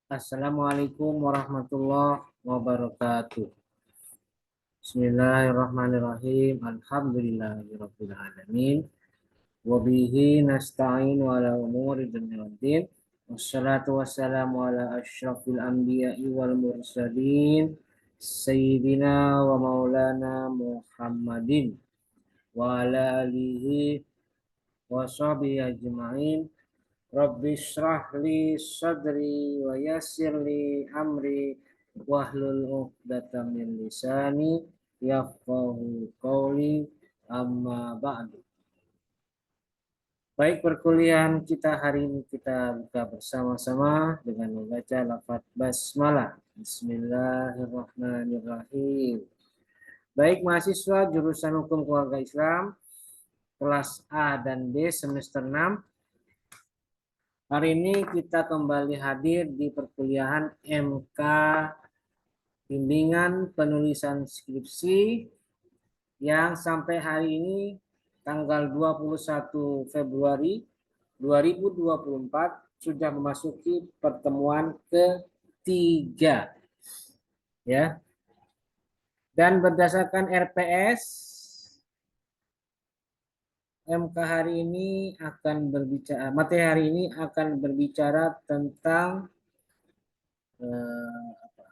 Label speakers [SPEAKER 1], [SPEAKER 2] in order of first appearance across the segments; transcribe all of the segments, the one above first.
[SPEAKER 1] Assalamualaikum warahmatullahi wabarakatuh. Bismillahirrahmanirrahim. Alhamdulillahirabbil alamin. Wa bihi nasta'in ala umuri dunya waddin. Wassalatu wassalamu ala asyrafil anbiya'i wal mursalin sayyidina wa maulana Muhammadin wa ala alihi wa sahbihi ajma'in. Rabbi shrah li sadri wa yassir li amri wahlul 'uqdatam min lisani yafqahu qawli amma ba'du. Baik, perkuliahan kita hari ini kita buka bersama-sama dengan membaca lafaz basmalah. Bismillahirrahmanirrahim. Baik, mahasiswa jurusan Hukum Keluarga Islam kelas A dan B semester 6. Hari ini kita kembali hadir di perkuliahan MK Bimbingan Penulisan Skripsi yang sampai hari ini tanggal 21 Februari 2024 sudah memasuki pertemuan ketiga. Ya. Dan berdasarkan RPS MK hari ini akan berbicara, materi hari ini akan berbicara tentang apa?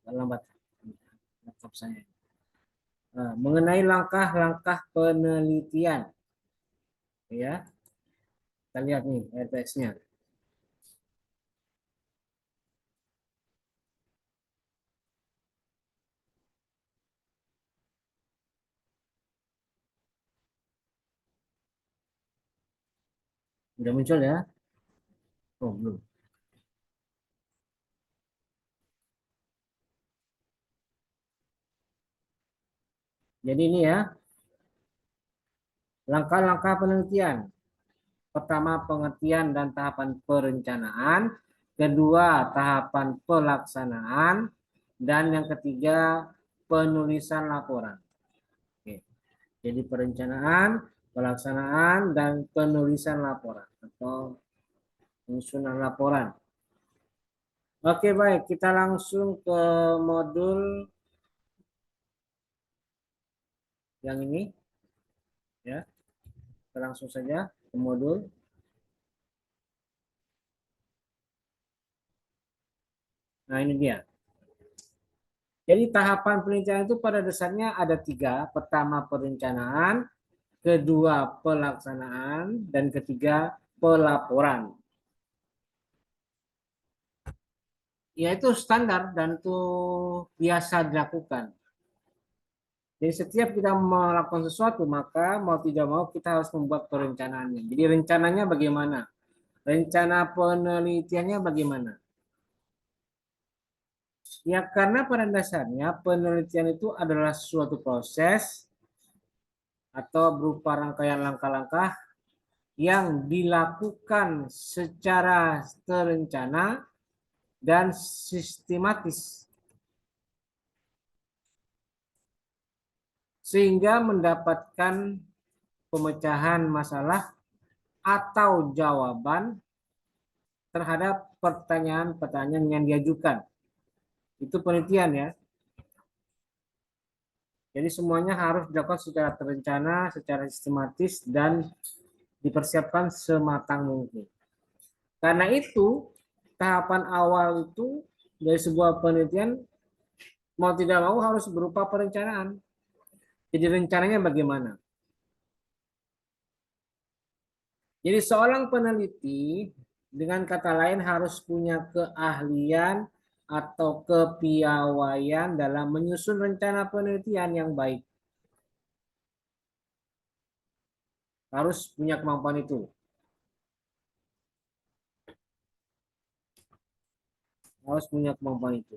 [SPEAKER 1] Lambat laptop saya. Mengenai langkah-langkah penelitian, ya, kita lihat nih RPS-nya. Udah muncul ya? Oh, belum. Jadi ini ya, langkah-langkah penelitian. Pertama, pengertian dan tahapan perencanaan. Kedua, tahapan pelaksanaan. Dan yang ketiga, penulisan laporan. Oke. Jadi perencanaan, pelaksanaan, dan penulisan laporan atau penyusunan laporan. Oke, baik. Kita langsung ke modul yang ini. Ya, kita langsung saja ke modul. Nah, ini dia. Jadi tahapan penelitian itu pada dasarnya ada 3. Pertama, perencanaan. Kedua, pelaksanaan. Dan ketiga, pelaporan. Ya, itu standar dan itu biasa dilakukan. Jadi setiap kita melakukan sesuatu, maka mau tidak mau kita harus membuat perencanaannya. Jadi rencananya bagaimana? Rencana penelitiannya bagaimana? Ya, karena pada dasarnya penelitian itu adalah suatu proses atau berupa rangkaian langkah-langkah yang dilakukan secara terencana dan sistematis sehingga mendapatkan pemecahan masalah atau jawaban terhadap pertanyaan-pertanyaan yang diajukan. Itu penelitian ya. Jadi semuanya harus dilakukan secara terencana, secara sistematis, dan dipersiapkan sematang mungkin. Karena itu, tahapan awal itu dari sebuah penelitian mau tidak mau harus berupa perencanaan. Jadi rencananya bagaimana? Jadi seorang peneliti dengan kata lain harus punya keahlian atau kepiawaian dalam menyusun rencana penelitian yang baik. Harus punya kemampuan itu. Harus punya kemampuan itu.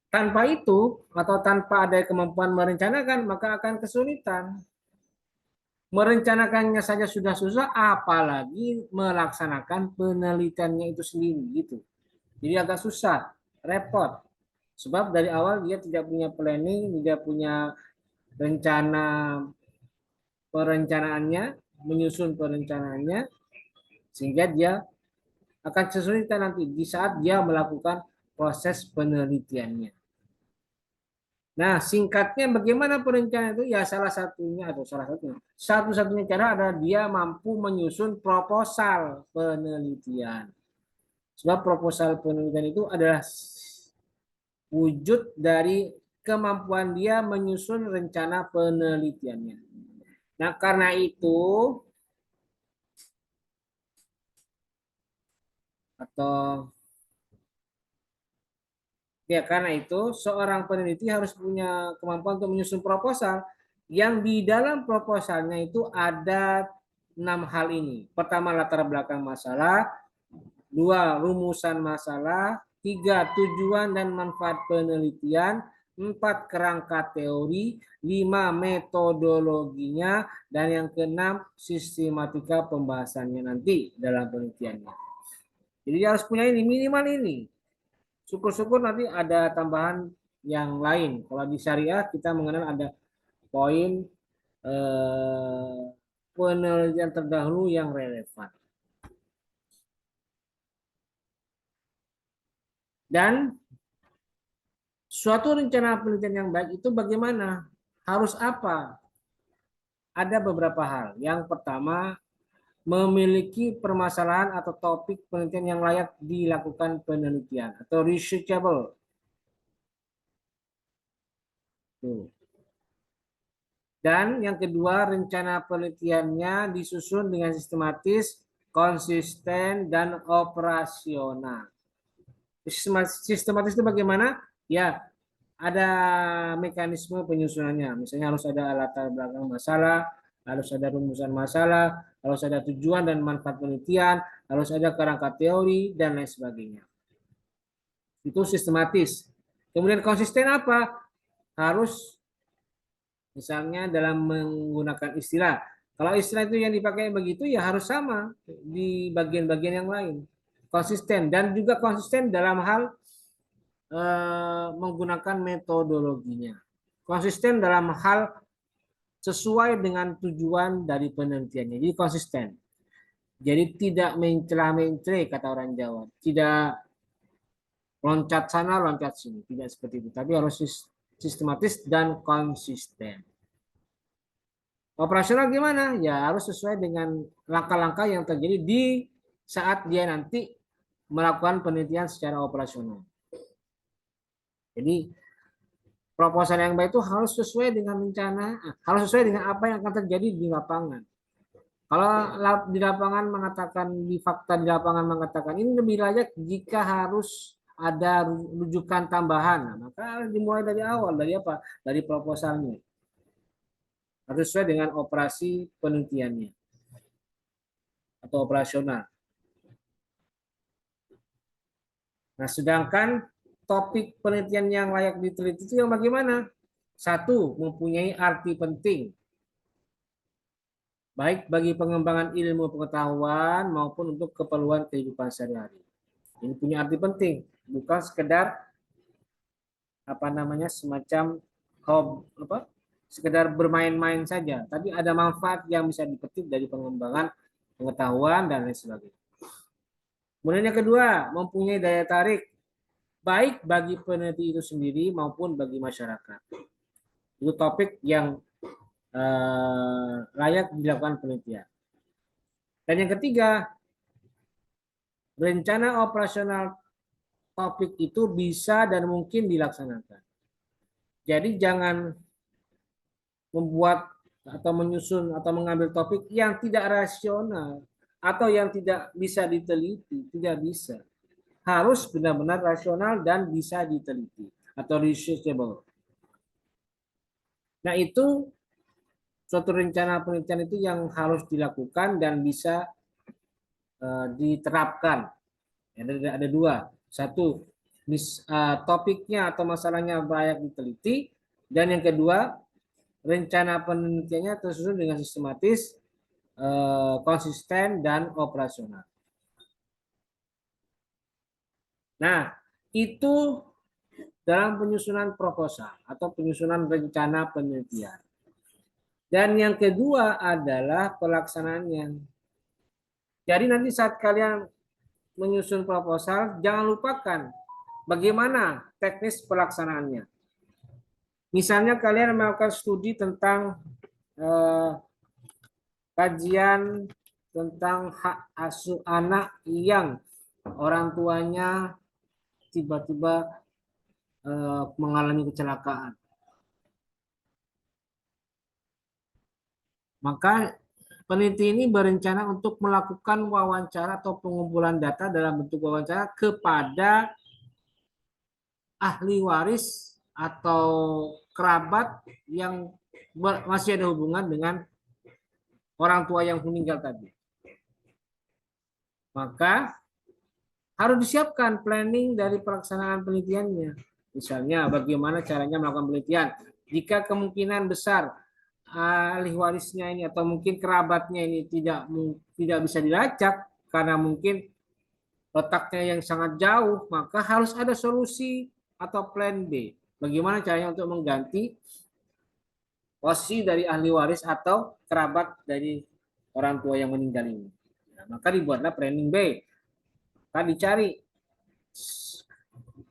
[SPEAKER 1] Tanpa itu atau tanpa ada kemampuan merencanakan, maka akan kesulitan. Merencanakannya saja sudah susah, apalagi melaksanakan penelitiannya itu sendiri gitu. Jadi agak susah, repot. Sebab dari awal dia tidak punya planning, tidak punya rencana perencanaannya, menyusun perencanaannya, sehingga dia akan kesulitan nanti di saat dia melakukan proses penelitiannya. Nah, singkatnya bagaimana perencanaan itu? Ya salah satunya atau salah satunya. Satu-satunya cara adalah dia mampu menyusun proposal penelitian. Sebab proposal penelitian itu adalah wujud dari kemampuan dia menyusun rencana penelitiannya. Nah, karena itu atau ya karena itu seorang peneliti harus punya kemampuan untuk menyusun proposal yang di dalam proposalnya itu ada 6 hal ini. Pertama, latar belakang masalah. Dua, rumusan masalah. Tiga, tujuan dan manfaat penelitian. Empat, kerangka teori. Lima, metodologinya. Dan yang keenam, sistematika pembahasannya nanti dalam penelitiannya. Jadi harus punya ini, minimal ini. Syukur-syukur nanti ada tambahan yang lain. Kalau di syariah kita mengenal ada poin penelitian terdahulu yang relevan. Dan suatu rencana penelitian yang baik itu bagaimana? Harus apa? Ada beberapa hal. Yang pertama, memiliki permasalahan atau topik penelitian yang layak dilakukan penelitian atau researchable. Tuh. Dan yang kedua, rencana penelitiannya disusun dengan sistematis, konsisten, dan operasional. Sistematis itu bagaimana? Ya, ada mekanisme penyusunannya. Misalnya harus ada latar belakang masalah, harus ada rumusan masalah, harus ada tujuan dan manfaat penelitian, harus ada kerangka teori, dan lain sebagainya. Itu sistematis. Kemudian konsisten apa? Harus misalnya dalam menggunakan istilah. Kalau istilah itu yang dipakai begitu ya harus sama di bagian-bagian yang lain. Konsisten dan juga konsisten dalam hal menggunakan metodologinya. Konsisten dalam hal sesuai dengan tujuan dari penelitiannya. Jadi konsisten. Jadi tidak mencela-mencela kata orang Jawa. Tidak loncat sana, loncat sini. Tidak seperti itu. Tapi harus sistematis dan konsisten. Operasional gimana? Ya harus sesuai dengan langkah-langkah yang terjadi di saat dia nanti melakukan penelitian secara operasional. Jadi proposal yang baik itu harus sesuai dengan rencana, harus sesuai dengan apa yang akan terjadi di lapangan. Kalau di lapangan mengatakan, di fakta di lapangan mengatakan ini lebih layak jika harus ada rujukan tambahan, nah, maka dimulai dari awal, dari apa? Dari proposalnya. Harus sesuai dengan operasi penelitiannya atau operasional. Nah, sedangkan topik penelitian yang layak diteliti itu yang bagaimana? Satu, mempunyai arti penting, baik bagi pengembangan ilmu pengetahuan maupun untuk keperluan kehidupan sehari-hari. Ini punya arti penting, bukan sekedar apa namanya semacam apa sekedar bermain-main saja, tapi ada manfaat yang bisa dipetik dari pengembangan pengetahuan dan lain sebagainya. Kemudian yang kedua, mempunyai daya tarik baik bagi peneliti itu sendiri maupun bagi masyarakat. Itu topik yang layak dilakukan penelitian. Dan yang ketiga, rencana operasional topik itu bisa dan mungkin dilaksanakan. Jadi jangan membuat atau menyusun atau mengambil topik yang tidak rasional atau yang tidak bisa diteliti, tidak bisa. Harus benar-benar rasional dan bisa diteliti atau researchable. Nah, itu suatu rencana penelitian itu yang harus dilakukan dan bisa diterapkan. Ada dua. Satu, topiknya atau masalahnya layak diteliti. Dan yang kedua, rencana penelitiannya tersusun dengan sistematis, konsisten, dan operasional. Nah, itu dalam penyusunan proposal atau penyusunan rencana penelitian. Dan yang kedua adalah pelaksanaannya. Jadi nanti saat kalian menyusun proposal, jangan lupakan bagaimana teknis pelaksanaannya. Misalnya kalian melakukan studi tentang kajian tentang hak asuh anak yang orang tuanya tiba-tiba mengalami kecelakaan. Maka peneliti ini berencana untuk melakukan wawancara atau pengumpulan data dalam bentuk wawancara kepada ahli waris atau kerabat yang masih ada hubungan dengan orang tua yang meninggal tadi. Maka harus disiapkan planning dari pelaksanaan penelitiannya. Misalnya bagaimana caranya melakukan penelitian. Jika kemungkinan besar ahli warisnya ini atau mungkin kerabatnya ini tidak bisa dilacak karena mungkin letaknya yang sangat jauh, maka harus ada solusi atau plan B. Bagaimana caranya untuk mengganti posisi dari ahli waris atau kerabat dari orang tua yang meninggal ini. Nah, maka dibuatlah planning B. Kan dicari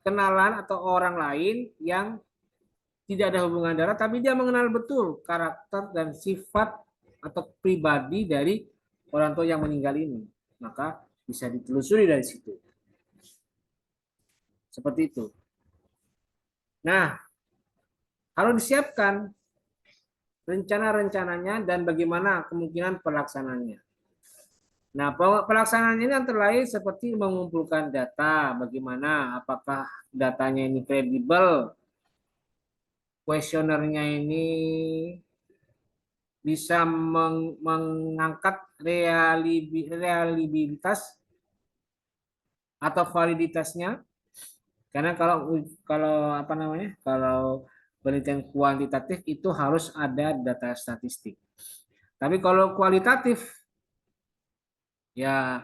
[SPEAKER 1] kenalan atau orang lain yang tidak ada hubungan darah, tapi dia mengenal betul karakter dan sifat atau pribadi dari orang tua yang meninggal ini. Maka bisa ditelusuri dari situ. Seperti itu. Nah, harus disiapkan rencana-rencananya dan bagaimana kemungkinan pelaksanaannya. Nah, pelaksanaan ini antara lain seperti mengumpulkan data, bagaimana, apakah datanya ini kredibel, kuesionernya ini bisa mengangkat reliabilitas atau validitasnya. Karena kalau apa namanya, kalau penelitian kuantitatif itu harus ada data statistik. Tapi kalau kualitatif, ya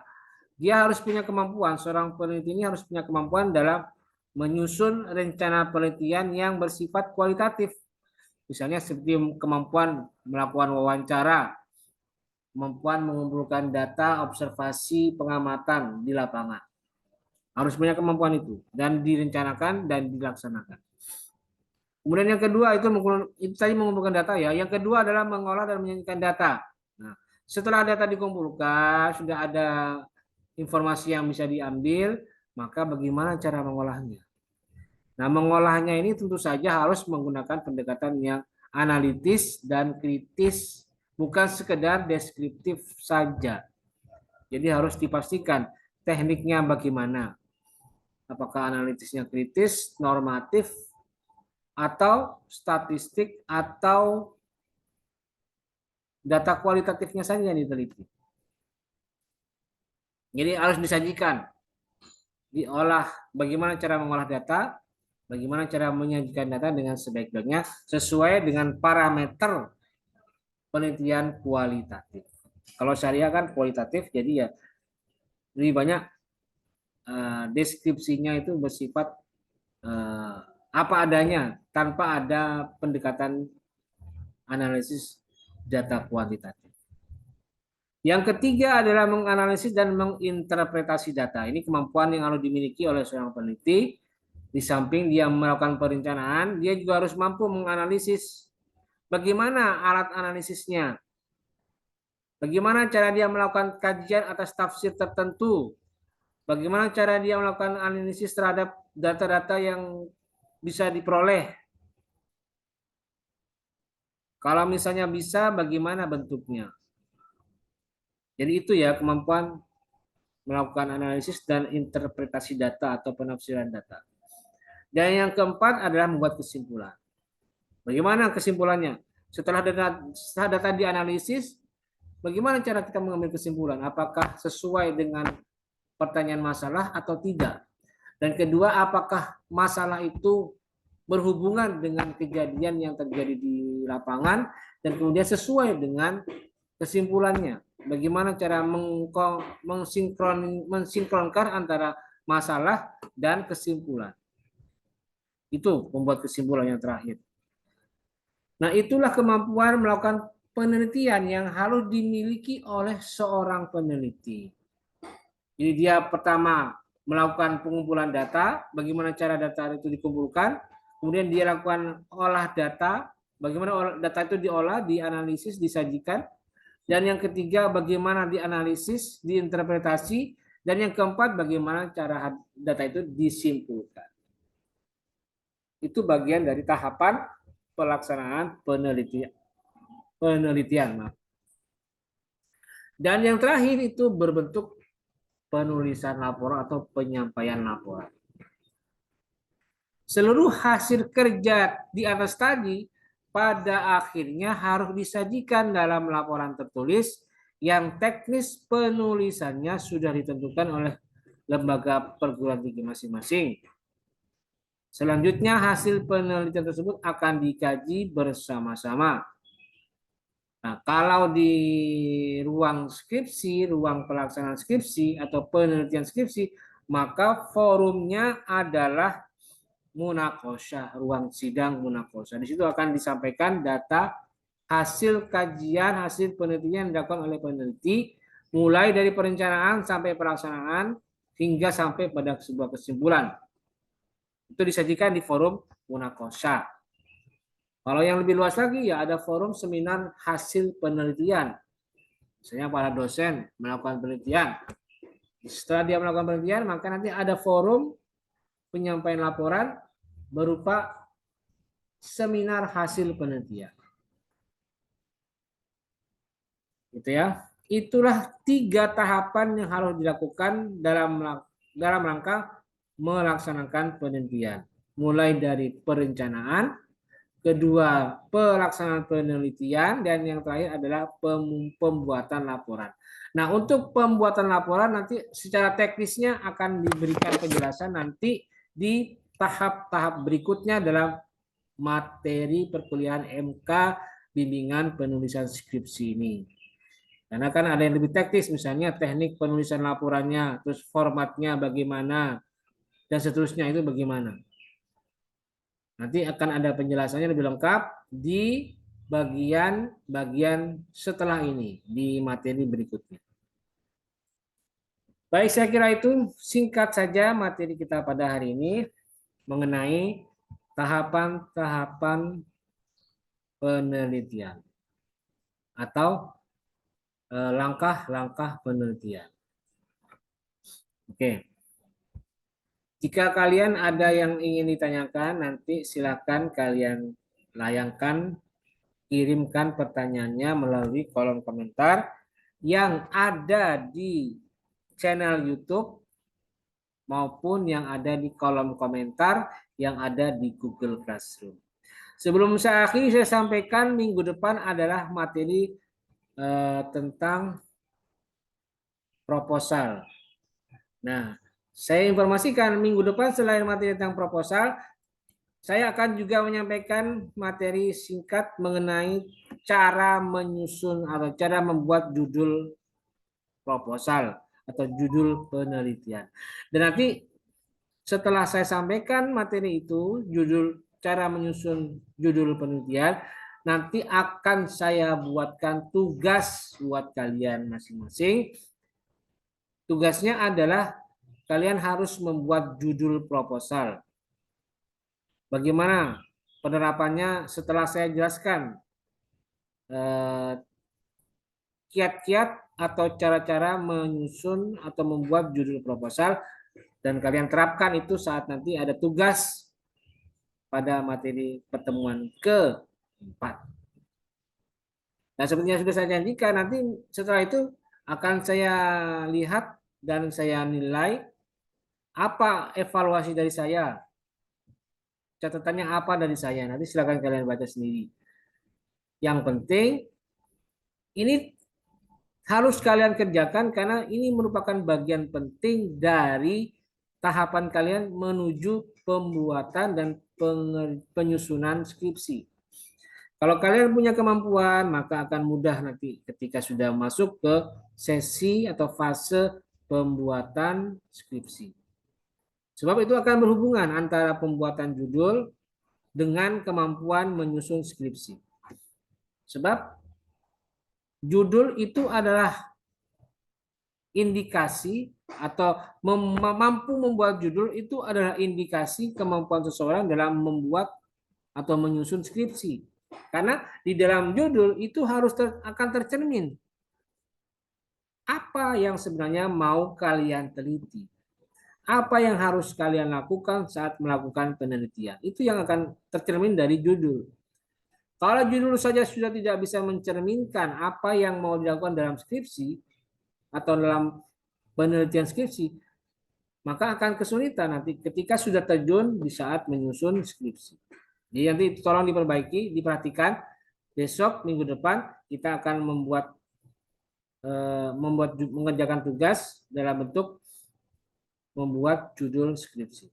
[SPEAKER 1] dia harus punya kemampuan, seorang peneliti ini harus punya kemampuan dalam menyusun rencana penelitian yang bersifat kualitatif. Misalnya seperti kemampuan melakukan wawancara, kemampuan mengumpulkan data, observasi, pengamatan di lapangan. Harus punya kemampuan itu dan direncanakan dan dilaksanakan. Kemudian yang kedua itu tadi mengumpulkan data ya. Yang kedua adalah mengolah dan menyajikan data. Nah, setelah data dikumpulkan, sudah ada informasi yang bisa diambil, maka bagaimana cara mengolahnya? Nah, mengolahnya ini tentu saja harus menggunakan pendekatan yang analitis dan kritis, bukan sekedar deskriptif saja. Jadi harus dipastikan tekniknya bagaimana. Apakah analitisnya kritis, normatif, atau statistik, atau data kualitatifnya saja yang diteliti. Jadi harus disajikan, diolah, bagaimana cara mengolah data, bagaimana cara menyajikan data dengan sebaik-baiknya sesuai dengan parameter penelitian kualitatif. Kalau syariah kan kualitatif, jadi ya lebih banyak deskripsinya itu bersifat apa adanya tanpa ada pendekatan analisis data kuantitatif. Yang ketiga adalah menganalisis dan menginterpretasi data. Ini kemampuan yang harus dimiliki oleh seorang peneliti. Di samping dia melakukan perencanaan, dia juga harus mampu menganalisis bagaimana alat analisisnya, bagaimana cara dia melakukan kajian atas tafsir tertentu, bagaimana cara dia melakukan analisis terhadap data-data yang bisa diperoleh. Kalau misalnya bisa, bagaimana bentuknya. Jadi itu ya kemampuan melakukan analisis dan interpretasi data atau penafsiran data. Dan yang keempat adalah membuat kesimpulan. Bagaimana kesimpulannya? Setelah data dianalisis, bagaimana cara kita mengambil kesimpulan? Apakah sesuai dengan pertanyaan masalah atau tidak? Dan kedua, apakah masalah itu berhubungan dengan kejadian yang terjadi di lapangan dan kemudian sesuai dengan kesimpulannya? Bagaimana cara mensinkronkan antara masalah dan kesimpulan? Itu membuat kesimpulan yang terakhir. Nah, itulah kemampuan melakukan penelitian yang harus dimiliki oleh seorang peneliti. Jadi dia pertama melakukan pengumpulan data, bagaimana cara data itu dikumpulkan, kemudian dia lakukan olah data, bagaimana data itu diolah, dianalisis, disajikan, dan yang ketiga bagaimana dianalisis, diinterpretasi, dan yang keempat bagaimana cara data itu disimpulkan. Itu bagian dari tahapan pelaksanaan penelitian. Dan yang terakhir itu berbentuk penulisan laporan atau penyampaian laporan. Seluruh hasil kerja di atas tadi pada akhirnya harus disajikan dalam laporan tertulis yang teknis penulisannya sudah ditentukan oleh lembaga perguruan tinggi masing-masing. Selanjutnya hasil penelitian tersebut akan dikaji bersama-sama. Nah, kalau di ruang skripsi, ruang pelaksanaan skripsi atau penelitian skripsi, maka forumnya adalah munakosah, ruang sidang munakosah. Di situ akan disampaikan data hasil kajian, hasil penelitian yang dilakukan oleh peneliti, mulai dari perencanaan sampai pelaksanaan hingga sampai pada sebuah kesimpulan. Itu disajikan di forum munakosah. Kalau yang lebih luas lagi ya ada forum seminar hasil penelitian. Misalnya para dosen melakukan penelitian. Setelah dia melakukan penelitian, maka nanti ada forum penyampaian laporan berupa seminar hasil penelitian. Gitu ya. Itulah 3 tahapan yang harus dilakukan dalam rangka melaksanakan penelitian. Mulai dari perencanaan, kedua pelaksanaan penelitian, dan yang terakhir adalah pembuatan laporan. Nah, untuk pembuatan laporan nanti secara teknisnya akan diberikan penjelasan nanti di tahap-tahap berikutnya dalam materi perkuliahan MK bimbingan penulisan skripsi ini. Karena kan ada yang lebih teknis, misalnya teknik penulisan laporannya, terus formatnya bagaimana, dan seterusnya itu bagaimana. Nanti akan ada penjelasannya lebih lengkap di bagian-bagian setelah ini, di materi berikutnya. Baik, saya kira itu singkat saja materi kita pada hari ini mengenai tahapan-tahapan penelitian atau langkah-langkah penelitian. Oke. Jika kalian ada yang ingin ditanyakan, nanti silakan kalian layangkan, kirimkan pertanyaannya melalui kolom komentar yang ada di channel YouTube maupun yang ada di kolom komentar yang ada di Google Classroom. Sebelum saya akhiri, saya sampaikan minggu depan adalah materi tentang proposal. Nah, saya informasikan minggu depan selain materi tentang proposal, saya akan juga menyampaikan materi singkat mengenai cara menyusun atau cara membuat judul proposal atau judul penelitian. Dan nanti setelah saya sampaikan materi itu, judul cara menyusun judul penelitian, nanti akan saya buatkan tugas buat kalian masing-masing. Tugasnya adalah kalian harus membuat judul proposal. Bagaimana penerapannya setelah saya jelaskan kiat-kiat atau cara-cara menyusun atau membuat judul proposal, dan kalian terapkan itu saat nanti ada tugas pada materi pertemuan keempat. Nah, seperti yang sudah saya janjikan, nanti setelah itu akan saya lihat dan saya nilai apa evaluasi dari saya, catatannya apa dari saya. Nanti silakan kalian baca sendiri. Yang penting ini harus kalian kerjakan karena ini merupakan bagian penting dari tahapan kalian menuju pembuatan dan penyusunan skripsi. Kalau kalian punya kemampuan, maka akan mudah nanti ketika sudah masuk ke sesi atau fase pembuatan skripsi. Sebab itu akan berhubungan antara pembuatan judul dengan kemampuan menyusun skripsi. Sebab judul itu adalah indikasi atau mampu membuat judul itu adalah indikasi kemampuan seseorang dalam membuat atau menyusun skripsi. Karena di dalam judul itu harus akan tercermin apa yang sebenarnya mau kalian teliti. Apa yang harus kalian lakukan saat melakukan penelitian. Itu yang akan tercermin dari judul. Kalau judul saja sudah tidak bisa mencerminkan apa yang mau dilakukan dalam skripsi atau dalam penelitian skripsi, maka akan kesulitan nanti ketika sudah terjun di saat menyusun skripsi. Jadi nanti tolong diperbaiki, diperhatikan. Besok minggu depan kita akan mengerjakan tugas dalam bentuk membuat judul skripsi.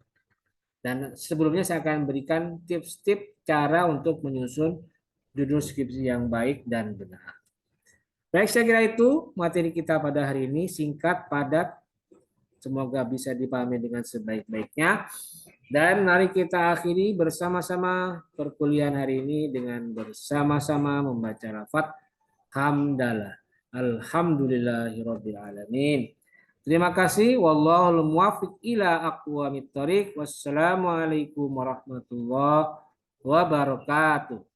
[SPEAKER 1] Dan sebelumnya saya akan berikan tips-tips cara untuk menyusun judul skripsi yang baik dan benar. Baik, saya kira itu materi kita pada hari ini, singkat, padat, semoga bisa dipahami dengan sebaik-baiknya. Dan mari kita akhiri bersama-sama perkuliahan hari ini dengan bersama-sama membaca lafaz hamdalah. Alhamdulillahirabbil alamin. Terima kasih. Wallahul muwaffiq ila aqwamit thoriq. Wassalamualaikum warahmatullahi wabarakatuh.